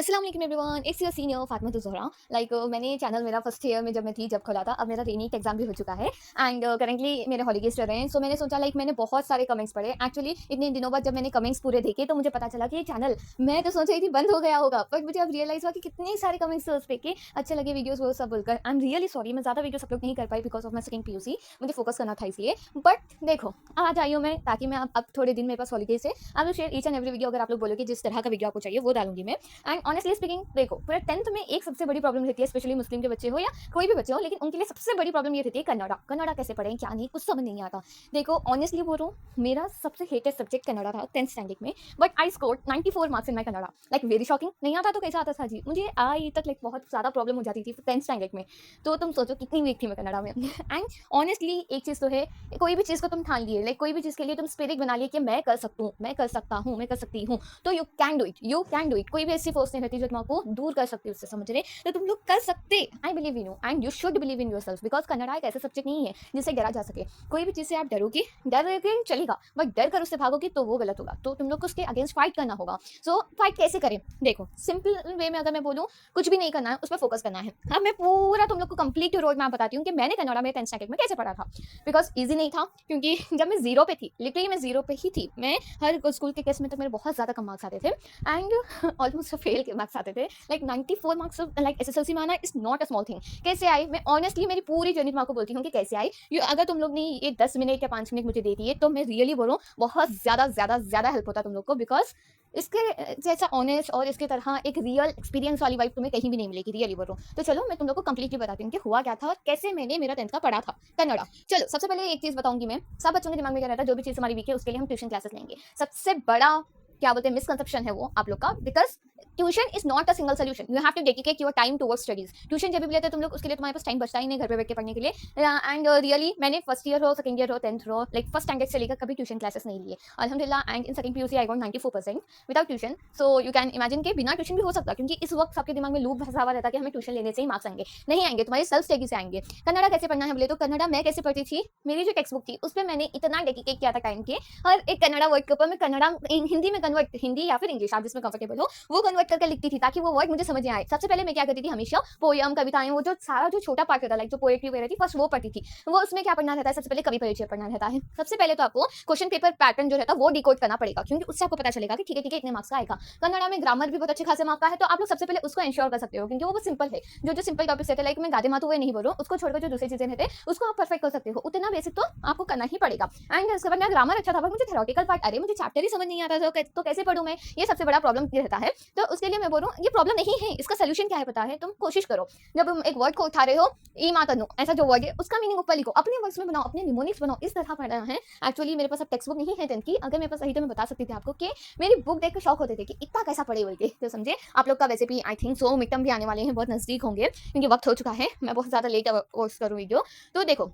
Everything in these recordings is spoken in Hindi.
अस्सलाम वालेकुम everyone, it's your senior Fatima Zohra. मैंने चैनल मेरा फर्स्ट ईयर में जब खोला था, अब मेरा रीनीट एग्जाम भी हो चुका है एंड करंटली मेरे हॉलीडेज चल रहे हैं। सो मैंने सोचा मैंने बहुत सारे कमेंट्स पढ़े। एक्चुअली इतने दिनों बाद जब मैंने कमेंट्स पूरे देखे तो मुझे पता चला कि ये चैनल, मैं तो सोच रही थी बंद हो गया होगा, बट मुझे अब रियलाइज हुआ कि कितने सारे कमेंट्स थे उस पे कि अच्छे लगे वीडियोस वो सब बोलकर। आई एम रियली सॉरी, मैं ज़्यादा वीडियोस अपलोड नहीं कर पाई because of my second PUC. मुझे फोकस करना था इसलिए। बट देखो, आज आई हूँ मैं ताकि मैं अब थोड़े दिन मेरे पास हॉलीडेज है। I will share each and every video. अगर आप लोग बोलोगे जिस तरह का वीडियो आपको चाहिए वो डालूंगी मैं। एंड ऑनेस्टली स्पीकिंग, देखो पूरे 10th में एक सबसे बड़ी प्रॉब्लम रहती है, स्पेशली मुस्लिम के बच्चे हो या कोई भी बच्चे हो, लेकिन उनके लिए सबसे बड़ी प्रॉब्लम ये रहती है कन्नड़ा। कन्नड़ा कैसे पढ़ें, क्या नहीं, कुछ समझ नहीं आता। देखो ऑनेस्टली बोल रहा हूँ, मेरा सबसे हेटेड सब्जेक्ट कन्नड़ा था 10th स्टैंडर्ड में, but I scored 94 marks in my Kannada. Very shocking. नहीं आता तो कैसा आता था जी, मुझे आई तक बहुत ज़्यादा प्रॉब्लम हो जाती थी 10th स्टैंडर्ड में। तो तुम सोचो कितनी वीक थी मैं कन्नड़ा में। एंड ऑनेस्टली एक चीज़ तो है, कोई भी चीज़ को तुम ठान लिए, कोई भी चीज़ के लिए तुम स्पिरिट बना लिए कि मैं कर सकता हूँ, मैं कर सकता हूँ, मैं कर सकती हूँ, तो you can do it, you can do it. कोई भी ऐसी फोर्स नहीं रहती जो तुमको दूर कर सकती है उससे, समझ रहे? तो तुम लोग कर सकते। I believe in you and you should believe in your self, because Kannada एक ऐसा सब्जेक्ट नहीं है जिससे डरा जा सके। कोई भी चीज़ से आप डरोगे, डरोगे चलेगा, बट डर कर उससे भागोगे तो वो गलत होगा। तो तुम लोग को उसके अगेंस्ट फाइट करना होगा। सो फाइट कैसे करें? देखो सिंपल वे में अगर मैं बोलूँ, कुछ भी नहीं करना है, उस पर फोकस करना है। अब मैं पूरा तुम लोग को कंप्लीट रोड मैप बताती हूँ कि मैंने कन्नड़ा में 10th स्टैंडर्ड में कैसे पढ़ा था। बिकॉज ईजी नहीं था, क्योंकि जब मैं जीरो पे थी, लिटरली मैं जीरो पे ही थी। मैं हर स्कूल के केस में तक मेरे बहुत ज़्यादा कम मार्क्स आते थे एंड ऑलमोस्ट फेल के मार्क्स आते थे। 94 मार्क्स एसएसएलसी में आना is not a small thing. कैसे आई, मैं ऑनेस्टली मेरी पूरी जर्नी को बोलती हूँ कि कैसे आई। अगर तुम लोग ने ये 10 मिनट या 5 मिनट मुझे दे दिए तो मैं रियली बोलूँ बहुत ज़्यादा ज़्यादा ज़्यादा हेल्प होता तुम लोग को। बिकॉज इसके जैसा ऑनेस्ट और इसके तरह एक रियल एक्सपीरियंस वाली वाइब तुम्हें कहीं भी नहीं मिलेगी, रियली बोल रहा हूँ। तो चलो मैं तुम लोग को कंप्लीटली बताती हूँ कि हुआ क्या था और कैसे मैंने मेरा 10th का पढ़ा था कन्नड़ा। चलो सबसे पहले एक चीज़ बताऊंगी मैं, सब बच्चों के दिमाग में क्या रहता है, जो भी चीज़ हमारी वीक है उसके लिए हम ट्यूशन क्लासेस लेंगे। सबसे बड़ा क्या बोलते हैं मिसकंसेप्शन है वो आप लोग का। Because tuition is not a single solution, you have to dedicate your time towards studies. Tuition जब भी लेते हो तुम लोग, उसके लिए तुम्हारे पास टाइम बचता ही नहीं घर पे बैठ के पढ़ने के लिए। एंड रियली मैंने फर्स्ट ईयर हो, सेकंड ईयर हो, 10th हो, फर्स्ट स्टैंडर्ड से लेकर कभी ट्यूशन क्लासेस नहीं लिए अल्हम्दुलिल्लाह। And in second PUC I got 94% without tuition. So you can imagine के बिना ट्यूशन भी हो सकता, क्योंकि इस वक्त सबके दिमाग में लूप फंसा हुआ रहता है कि हमें ट्यूशन लेने से ही मार्क्स आएंगे। नहीं आएंगे, तुम्हारी सेल्फ स्टडी से आएंगे। कन्नड़ा कैसे पढ़ना है बोले तो, कन्नड़ा मैं कैसे पढ़ती थी, मेरी जो टेक्स्ट बुक थी उस पर मैंने इतना डेडिकेट किया था टाइम के, हर एक कन्नड़ा वर्ड के ऊपर मैं कन्नड़ा हिंदी में कन्वर्ट, हिंदी या फिर इंग्लिश आप जिसमें कंफर्टेबल हो वो कन्वर्ट करके लिखती थी ताकि वो वर्ड मुझे समझ में आए। सबसे पहले मैं क्या करती थी, हमेशा पोयम, कविताएं, वो जो सारा जो छोटा पार्ट होता है जो पोएट्री वगैरह थी, फर्स्ट वो पढ़ती थी। वो उसमें क्या पढ़ना रहता है, सबसे पहले कवि परिचय पढ़ना रहता है। सबसे पहले तो आपको क्वेश्चन पेपर पैटर्न जो रहता है वो डिकोड करना पड़ेगा, क्योंकि उससे आपको पता चलेगा कि ठीक है इतने मार्क्स का आएगा। कन्नड़ा में ग्रामर भी बहुत अच्छे खासे मार्क्स का है, तो आप लोग सबसे पहले उसको इंश्योर कर सकते हो, क्योंकि वो सिंपल है। जो सिंपल टॉपिक्स रहते हैं, मैं गादे मातू नहीं बोल रहा हूँ, उसको छोड़कर जो दूसरी चीजें रहते हैं उसको आप परफेक्ट कर सकते हो। उतना बेसिक तो आपको करना ही पड़ेगा। एंड उसके बाद मेरा ग्रामर अच्छा था, बट मुझे थ्योरेटिकल पार्ट, अरे मुझे चैप्टर ही समझ नहीं आता था तो कैसे पढ़ूं मैं, ये सबसे बड़ा प्रॉब्लम रहता है। तो उसके लिए मैं बोल रहा हूँ ये प्रॉब्लम नहीं है, इसका सोल्यूशन क्या है पता है, तुम कोशिश करो जब तुम एक वर्ड को उठा रहे हो, ई मा तनु ऐसा जो वर्ड है उसका मीनिंग ऊपर लिखो, अपने वर्ड्स में बनाओ, अपने निमोनिक्स बनाओ, इस तरह पढ़ना है। एक्चुअली मेरे पास अब टेक्स्ट बुक नहीं है 10th की, अगर मेरे पास सही तो मैं बता सकती थी आपको कि मेरी बुक देख कर शौक होते थे कि इतना कैसा पढ़े बोल के। तो समझे आप लोग का वैसे भी I think so mid term भी आने वाले हैं, बहुत नजदीक होंगे, क्योंकि वक्त हो चुका है, मैं बहुत ज्यादा लेट कोर्स करूँ वीडियो। तो देखो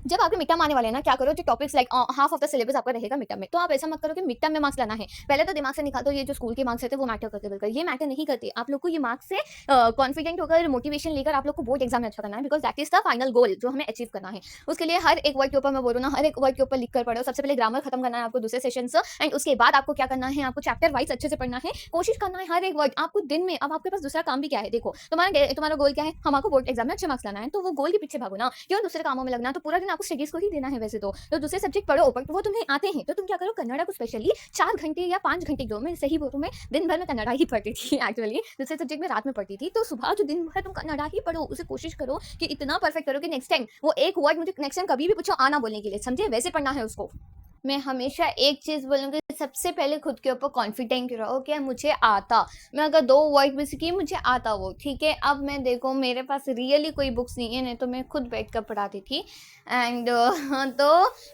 जब आपके मिड टर्म आने वाले हैं ना, क्या करो, जो topics half of the syllabus आपका रहेगा मिड टर्म में, तो आप ऐसा मत करो कि मिड टर्म में मार्क्स लाना है, पहले तो दिमाग से निकाल दो ये जो स्कूल के मार्क्स रहते हैं वो मैटर करते, बिल्कुल ये मैटर नहीं करते। आप लोग को ये मार्क्स से कॉन्फिडेंट होकर, मोटिवेशन लेकर आप लोग को बोर्ड एग्जाम में अच्छा करना है, because that is the final goal जो हमें अचीव करना है। उसके लिए हर एक वर्ड के ऊपर मैं बोलूँ ना, हर एक वर्ड के ऊपर लिख कर पढ़ो। सबसे पहले ग्रामर खत्म करना है आपको दूसरे सेशन से, एंड उसके बाद आपको क्या करना है, आपको चैप्टर वाइज अच्छे से पढ़ना है, कोशिश करना है हर एक वर्ड आपको दिन में। अब आपके पास दूसरा काम भी क्या है, देखो तुम्हारा गोल क्या है, हमको बोर्ड एग्जाम में अच्छे मार्क्स लाना है, तो वो गोल के पीछे भागो ना, क्यों दूसरे कामों में लगना। तो पूरा दिन आपको स्टडीज को ही देना है वैसे तो दूसरे सब्जेक्ट पढ़ो, बट वो तुम्हें आते हैं तो तुम क्या करो, कन्नड़ा को स्पेशली 4 घंटे या 5 घंटे दो। मैं सही बोलूँ, मैं दिन भर में कन्नड़ा ही पढ़ती थी एक्चुअली, दूसरे सब्जेक्ट में रात में पढ़ती थी। तो सुबह जो दिन भर तुम कन्नड़ा ही पढ़ो, उसे कोशिश करो कि इतना परफेक्ट करो कि नेक्स्ट टाइम वो एक वर्ड मुझे नेक्स्ट टाइम कभी भी पूछो आना बोलने के लिए, समझे, वैसे पढ़ना है उसको। मैं हमेशा एक चीज़ बोलूँगी, सबसे पहले खुद के ऊपर कॉन्फिडेंट रहो कि मुझे आता। मैं अगर 2 वर्ड भी सीखी मुझे आता वो, ठीक है। अब मैं देखो मेरे पास रियली कोई बुक्स नहीं है, नहीं तो मैं खुद बैठ कर पढ़ाती थी। एंड तो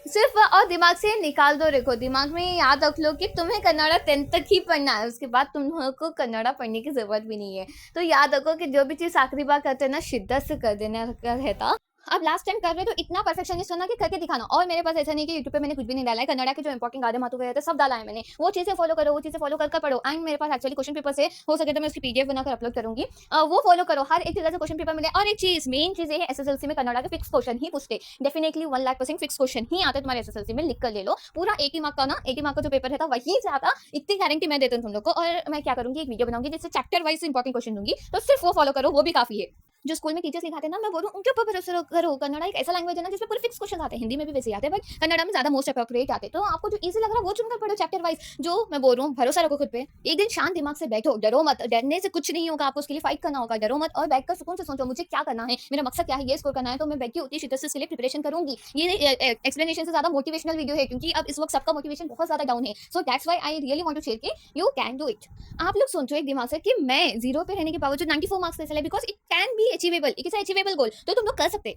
सिर्फ और दिमाग से निकाल दो, देखो दिमाग में याद रख लो कि तुम्हें कन्नड़ा 10th तक ही पढ़ना है, उसके बाद तुमको कन्नड़ा पढ़ने की ज़रूरत भी नहीं है। तो याद रखो कि जो भी चीज़ आखिरी बार करते हैं ना, शिद्दत से कर देना रहता। अब लास्ट टाइम कर रहे तो इतना परफेक्शनिस्ट होना कि करके दिखाना। और मेरे पास ऐसा नहीं कि यूट्यूब पे मैंने कुछ भी नहीं डाला है, कन्नड़ा के जो इंपॉर्टेंट गाधे मातु गए थे सब डाला है मैंने। वो चीज़ें फॉलो करो, वो चीज़ें फॉलो कर पढ़ो। एंड मेरे पास एक्चुअली क्वेश्चन पेपर है, हो सके तो मैं उसकी पीडीएफ बनाकर अपलोड करूंगी। वो फॉलो करो, हर एक जगह से क्वेश्चन पेपर मिले। और एक चीज, मेन चीज ये है, एसएसएलसी में कन्नड़ा के फिक्स क्वेश्चन ही पूछते, डेफिनेटली 1,00,000% फिक्स क्वेश्चन ही आते तुम्हारे एसएसएलसी में, लिख कर ले लो। पूरा 80 मार्क का ना, 80 मार्क का जो पेपर रहता वहीं से आता, इतनी गारंटी मैं देती हूँ तुम लोग को। और मैं क्या करूंगी, एक वीडियो बनाऊंगी जिससे चैप्टर वाइज इंपॉर्टेंट क्वेश्चन दूंगी, तो सिर्फ वो फॉलो करो, वो भी काफी है। जो स्कूल में टीचर्स सिखाते हैं ना, मैं बोलूँ उनके ऊपर भरोसा करो। कन्नड़ा एक ऐसा लैंग्वेज है ना जिसमें पूरे फिक्स क्वेश्चन आते हैं, हिंदी में भी वैसे ही आते हैं, बट कन्नड़ा में ज्यादा मोस्ट अप्रोप्रिएट आते हैं। तो आपको जो इजी लग रहा है वो चुनकर पढ़ो चैप्टर वाइज। जो मैं बोल रहा हूँ, भरोसा रखो खुद पे। एक दिन शांत दिमाग से बैठो, डरो मत, डरने से कुछ नहीं होगा, आपको उसके लिए फाइट करना होगा। डरो मत और बैठ कर सुकून से सोचो मुझे क्या करना है, मेरा मकसद क्या है, ये स्कोर करना है, तो मैं बैठ के उतनी शिद्दत से इसके लिए प्रिपरेशन करूंगी। ये एक्सप्लेनेशन से ज्यादा मोटिवेशनल वीडियो है, क्योंकि अब इस वक्त सबका मोटिवेशन बहुत ज्यादा डाउन है। So that's why I really want to share कि यू कैन डू इट। आप लोग सोचो एक दिमाग से कि मैं जीरो पे रहने के बावजूद 94 मार्क्स कैसे लाए, because it can be achievable, it is achievable गोल, तो तुम लोग कर सकते।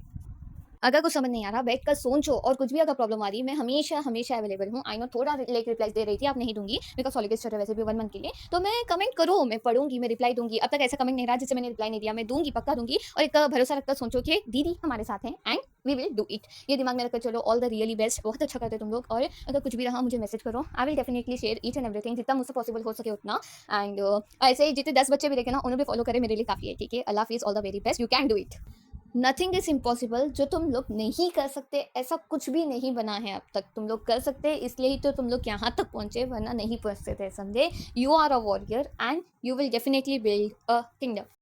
अगर कुछ समझ नहीं आ रहा, बैठ कर सोचो, और कुछ भी अगर प्रॉब्लम आ रही है, मैं हमेशा हमेशा अवेलेबल हूँ। आई नो थोड़ा लेट रिप्लाई दे रही थी, आप नहीं दूंगी बिकॉज हॉलीडेज चल रहा है वैसे भी 1 मंथ के लिए, तो मैं कमेंट करो, मैं पढ़ूंगी, मैं रिप्लाई दूंगी। अब तक ऐसा कमेंट नहीं रहा जिससे मैंने रिप्लाई नहीं दिया, मैं दूंगी, पक्का दूंगी। और एक भरोसा रखकर सोचो कि दीदी हमारे साथ हैं and we will do it. ये दिमाग में रखकर चलो। ऑल द रियली बेस्ट, बहुत अच्छा करते तुम लोग। और अगर कुछ भी रहा मुझे मैसेज करो, I will definitely share each and everything, जितना मुझसे पॉसिबल हो सके उतना। एंड ऐसे ही जितने 10 बच्चे भी देखे ना, उन्हें भी फॉलो करें, मेरे लिए काफी है। ठीक है, अल्लाह हाफिज़, all the very best, you can do it. Nothing is impossible. जो तुम लोग नहीं कर सकते, ऐसा कुछ भी नहीं बना है अब तक। तुम लोग कर सकते, इसलिए ही तो तुम लोग यहाँ तक पहुंचे, वरना नहीं पहुंचते थे, समझे। You are a warrior and you will definitely build a kingdom.